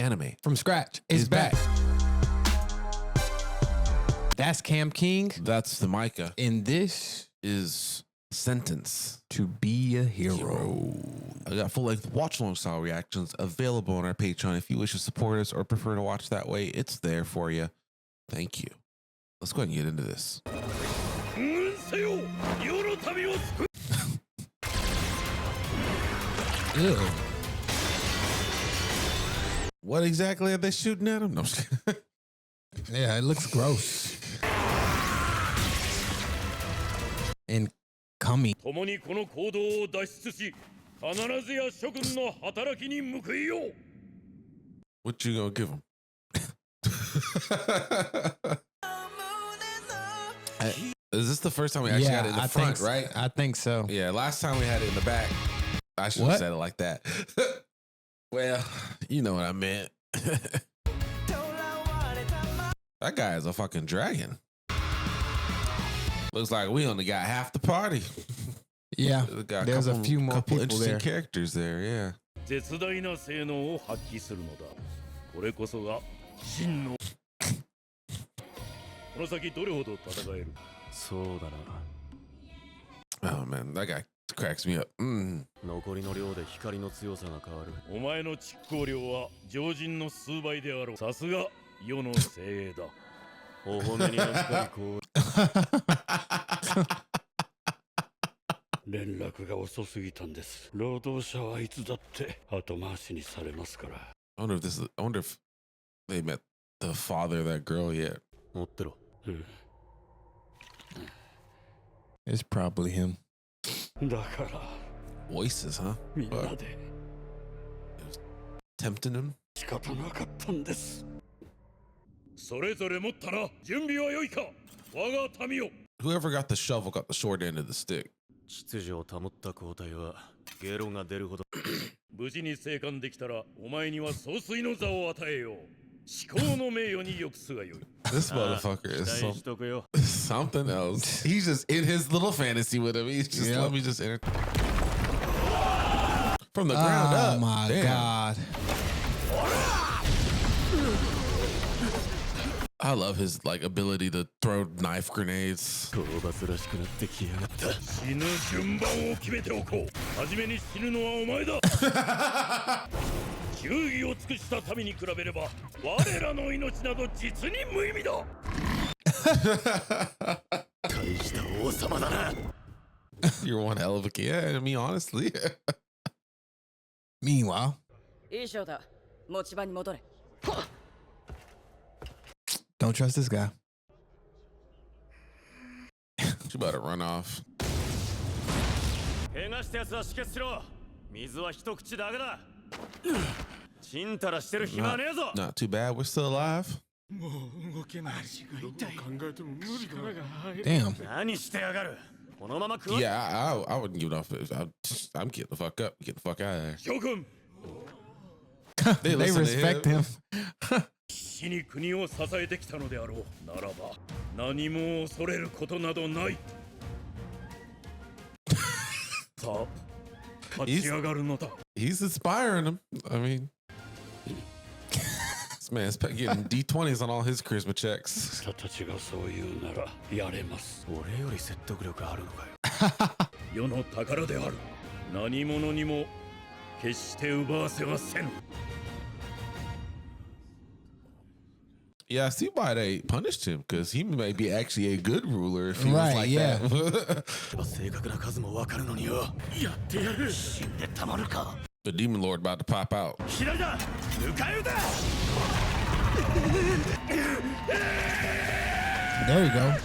anime from scratch is back. That's Cam King. That's Demica. And this is Sentence to Be a Hero. I got full-length watch-along style reactions available on our Patreon. If you wish to support us or prefer to watch that way, it's there for you. Thank you. Let's go ahead and get into this. Ew. What exactly are they shooting at him? No, I'm just kidding. Yeah, it looks gross. And coming. What you gonna give him? Is this the first time we actually had it in the front, right? I think so. Yeah, last time we had it in the back. I should have said it like that. Well, you know what I meant. That guy is a fucking dragon. Looks like we only got half the party. Yeah, there's a few more people interesting there. Characters there, yeah. Oh man, that guy cracks me up. I wonder if they met the father of that girl yet. It's probably him. Voices, huh? But tempting him. Whoever got the shovel got the short end of the stick. This motherfucker is something else. He's just in his little fantasy with him. He's just let me just enter from the ground up. Oh my God. I love his like ability to throw knife grenades. You're one hell of a kid. Yeah, I mean, honestly. Meanwhile, don't trust this guy. She about to run off. Not too bad. We're still alive. Damn. Yeah, I wouldn't give it off. I'm getting the fuck up. Get the fuck out of there. They respect him. He's inspiring him. I mean, this man's getting D20s on all his charisma checks. Yeah, I see why they punished him, because he may be actually a good ruler if he was like that. The demon lord about to pop out. There you go.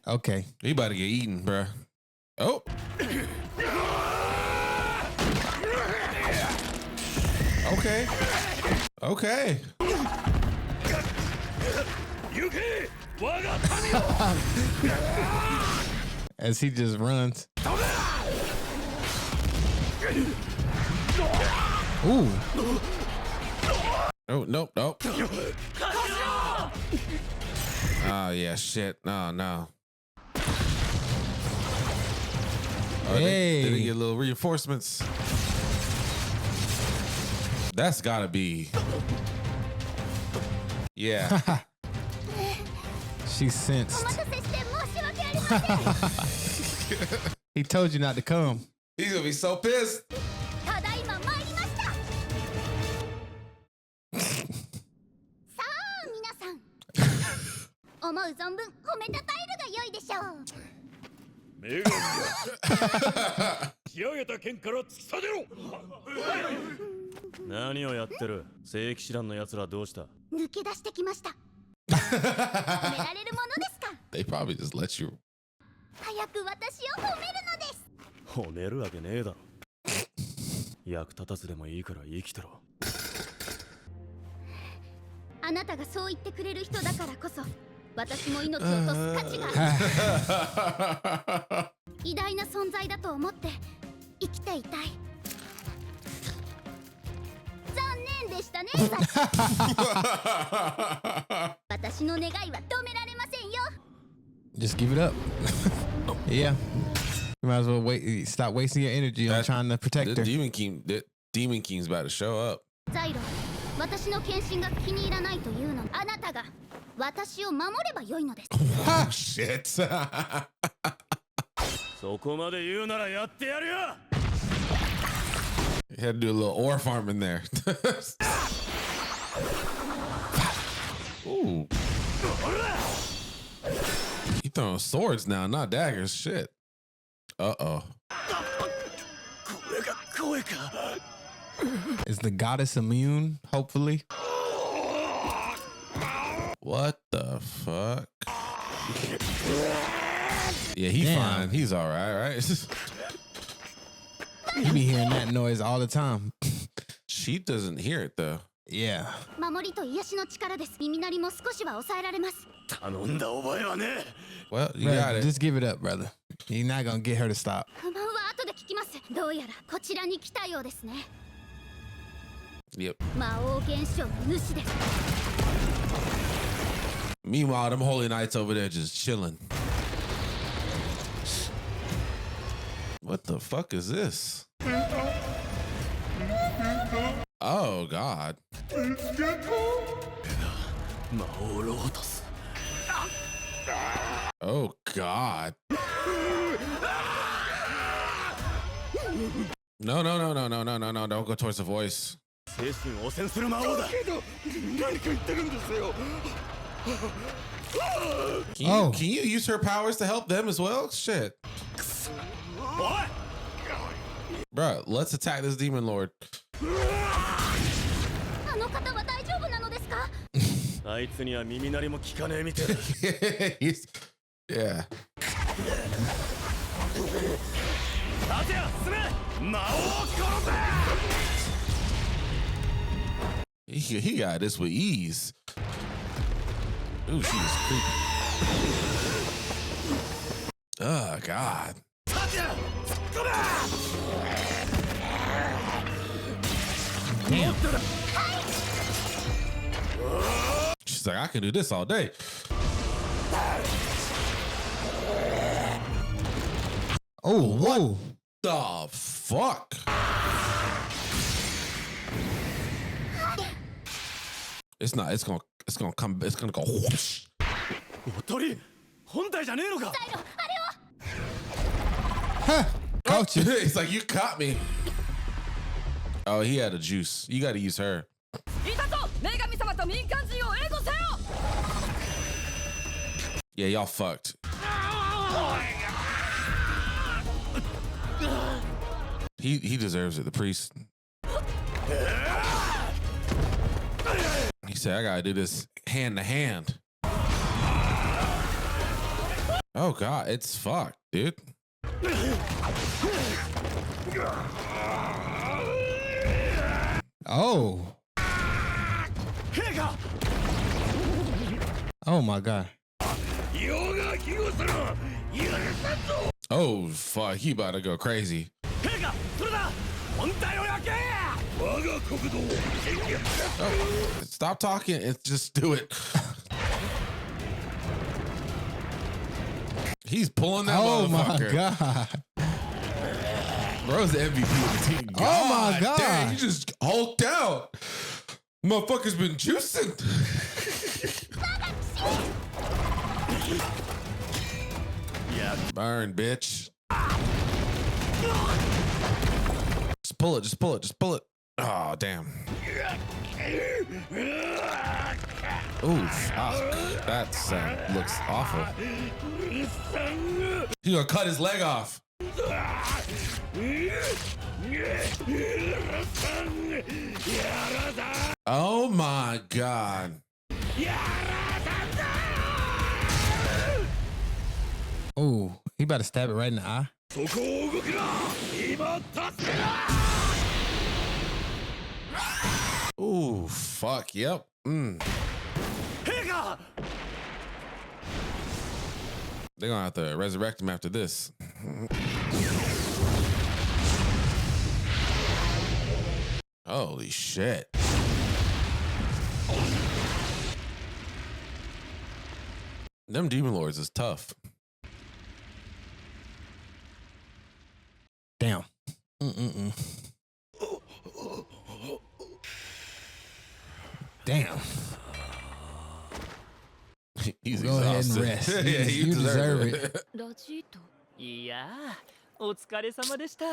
Okay. He about to get eaten, bruh. Oh. Okay. Okay. As he just runs. Ooh. Oh, nope, nope. Oh, yeah, shit. No, no. Oh, Hey. They get little reinforcements. That's gotta be. Yeah. She sensed. He told you not to come. He's gonna be so pissed. They probably just let you. 早く私を褒めるのです。褒めるわけねえだろ。役立たずでもいいから生きてろ。あなたがそう言ってくれる人だからこそ、私も命を落とす価値がある。偉大な存在だと思って生きていたい。残念でしたね。私の願いは止められませんよ。 Just give it up. Yeah. You might as well wait. Stop wasting your energy on trying to protect her. Demon King's about to show up. ザイロ、私の献身が気に入らないというの。あなたが私を守ればよいのです。Oh shit. そこまで言うならやってやるよ。 You had to do a little ore farm in there. Ooh. He throwing swords now, not daggers. Shit. Uh-oh. Is the goddess immune? Hopefully. What the fuck? Yeah, he's fine. He's all right? You be hearing that noise all the time. She doesn't hear it though. Yeah. 守りと癒しの力です。耳鳴りも少しは抑えられます。頼んだ覚えはね。 Well, you Brother, got it. just give it up, brother. You're not gonna get her to stop. 不満は後で聞きます。どうやらこちらに来たようですね。 Yep. 魔王現象の主です。 Meanwhile, them holy knights over there just chilling. What the fuck is this? Oh God. Oh God. No, don't go towards the voice. Can you use her powers to help them as well? Shit. What? Bruh, let's attack this demon lord. あの方は大丈夫なのですか？あいつには耳鳴りも聞かねえみたいだ。Yeah. 立てや、進め！魔王を殺せ！ He got this with ease. Ooh, she is creepy. Oh God. Damn. She's like, I can do this all day. Oh, whoa. The fuck? It's not. It's gonna come. It's gonna go whoosh. おとり、本体じゃねえのか。ザイロ、あれは。 Huh. Caught you. It's like you caught me. Oh, he had a juice. You got to use her. いたぞ、女神様と民間人を援護せよ。 Yeah, y'all fucked. He deserves it. The priest. He said, I gotta do this hand to hand. Oh God, it's fucked, dude. Oh. Oh my God. Oh fuck, he about to go crazy. Oh, stop talking and just do it. He's pulling that Oh my motherfucker. God. Bro's the MVP of the team. Oh my God. Dang, you just hulked out. Motherfucker's been juicing. Yeah. Burn, bitch. Just pull it, just pull it, just pull it. Oh, damn. Ooh, fuck. That looks awful. He's gonna cut his leg off. Oh my God. Ooh, he about to stab it right in the eye. Ooh, fuck, yep. They're gonna have to resurrect him after this. Holy shit. Them demon lords is tough. Damn. Damn. He's Go ahead and exhausted. rest. Yeah, You deserve it. ラジートいやー、お疲れ様でした。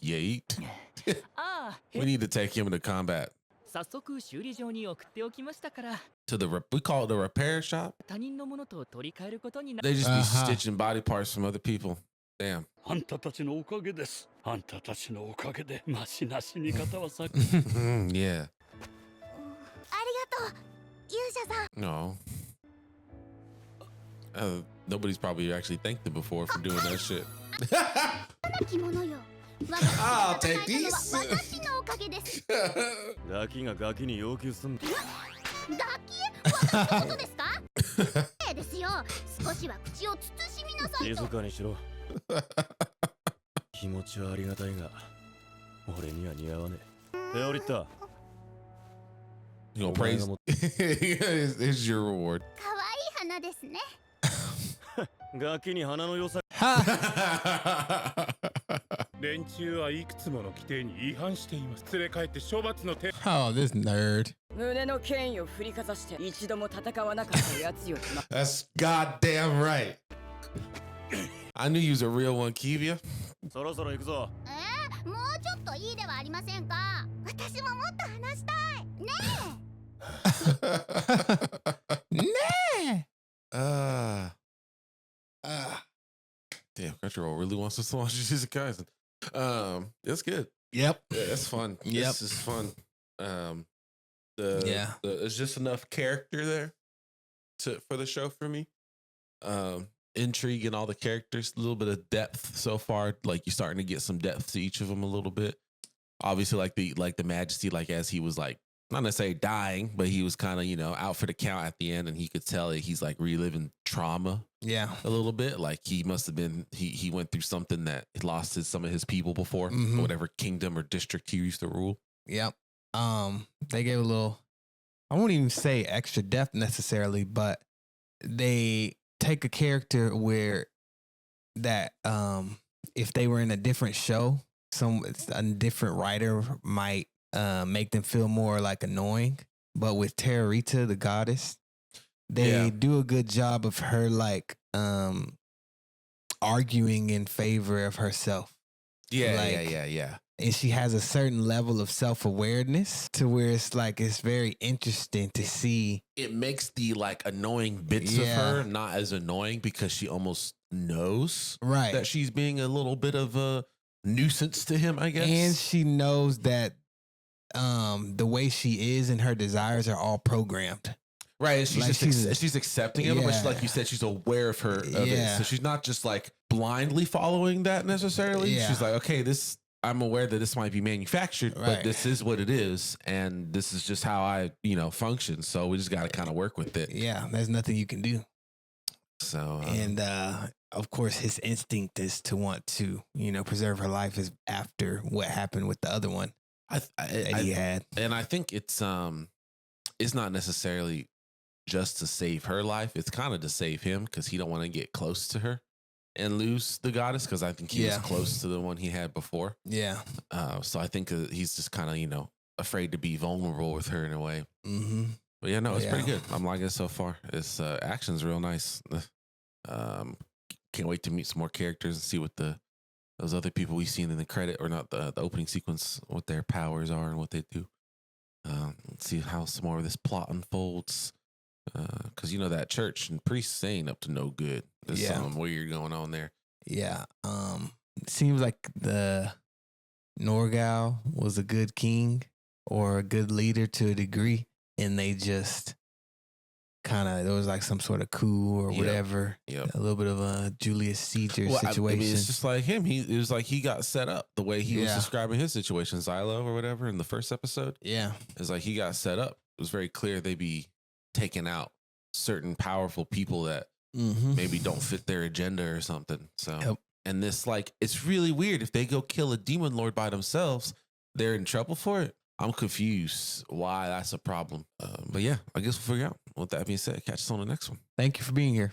Yeet. ああ、 We need to take him to combat. 早速修理場に送っておきましたから、 To the we call it the repair shop. 他人のものと取り替えることにな。 They just be Uh-huh. stitching body parts from other people. Damn. あんたたちのおかげです。あんたたちのおかげでマシな死に方はさ。Yeah. ありがとう勇者さん。 No. Nobody's probably actually thanked him before for doing that shit. 着物よ。 I'll take 私 these. 私のおかげです。ガキがガキに要求すんだ。ガキ？私のことですか？ですよ。少しは口を慎みなさいと。静かにしろ。気持ちはありがたいが、俺には似合わねえ。ペオリッタ。 You gonna praise? Here's your reward. 可愛い花ですね。ガキに花の良さ。連中はいくつもの規定に違反しています。連れ帰って処罰の手。 Oh, this nerd. 胸の権威を振りかざして一度も戦わなかったやつよりな。 That's goddamn right. I knew you was a real one, Kivia. そろそろ行くぞ。もうちょっといいではありませんか。私ももっと話したい。ねえ。 Nah. Damn, Crunchyroll really wants us to watch Jujutsu Kaisen. It's good. Yep. Yeah, it's fun. Yep. This is fun. Yeah. There's just enough character there for the show for me. Intrigue in all the characters, a little bit of depth so far. Like you're starting to get some depth to each of them a little bit. Obviously, like the Majesty, like as he was like not necessarily dying, but he was kind of out for the count at the end, and he could tell that he's like reliving trauma. Yeah. A little bit, like he must have been he went through something that he lost some of his people before, Mhm. whatever kingdom or district he used to rule. Yep. They gave a little, I won't even say extra depth necessarily, but they take a character where that if they were in a different show, a different writer might make them feel more like annoying. But with Terrorita, the goddess, they do a good job of her like arguing in favor of herself. Yeah. And she has a certain level of self-awareness to where it's like it's very interesting to see. It makes the like annoying bits of her not as annoying because she almost knows that she's being a little bit of a nuisance to him, I guess. And she knows that the way she is and her desires are all programmed. Right, and she's Like just she's accepting of it, but Yeah. like you said, she's aware of it. Yeah. So she's not just like blindly following that necessarily. Yeah. She's like, okay, I'm aware that this might be manufactured, but Right. this is what it is, and this is just how I, function. So we just got to kind of work with it. Yeah, there's nothing you can do. So And of course, his instinct is to want to, preserve her life is after what happened with the other one that he had. And I think it's not necessarily just to save her life. It's kind of to save him because he don't want to get close to her. and lose the goddess because I think he was Yeah. close to the one he had before. Yeah. So I think he's just kind of, afraid to be vulnerable with her in a way. Mm-hmm. But yeah, no, it's pretty Yeah. good. I'm liking it so far. It's action's real nice. Can't wait to meet some more characters and see what those other people we've seen in the credit or not the opening sequence, what their powers are and what they do. See how some more of this plot unfolds. Because that church and priests ain't up to no good. There's Yeah. something weird going on there. Yeah. It seems like the Norgal was a good king or a good leader to a degree, and they just there was like some sort of coup or Yep. whatever. Yep. A little bit of a Julius Caesar Well, situation. I mean, it's just like him. It was like he got set up the way he was Yeah. describing his situation, Xylo or whatever, in the first episode. Yeah. It's like he got set up. It was very clear they'd be taking out certain powerful people that Mm-hmm. maybe don't fit their agenda or something. So, Yep. and this, it's really weird. If they go kill a demon lord by themselves, they're in trouble for it. I'm confused why that's a problem. But yeah, I guess we'll figure out. With that being said, catch us on the next one. Thank you for being here.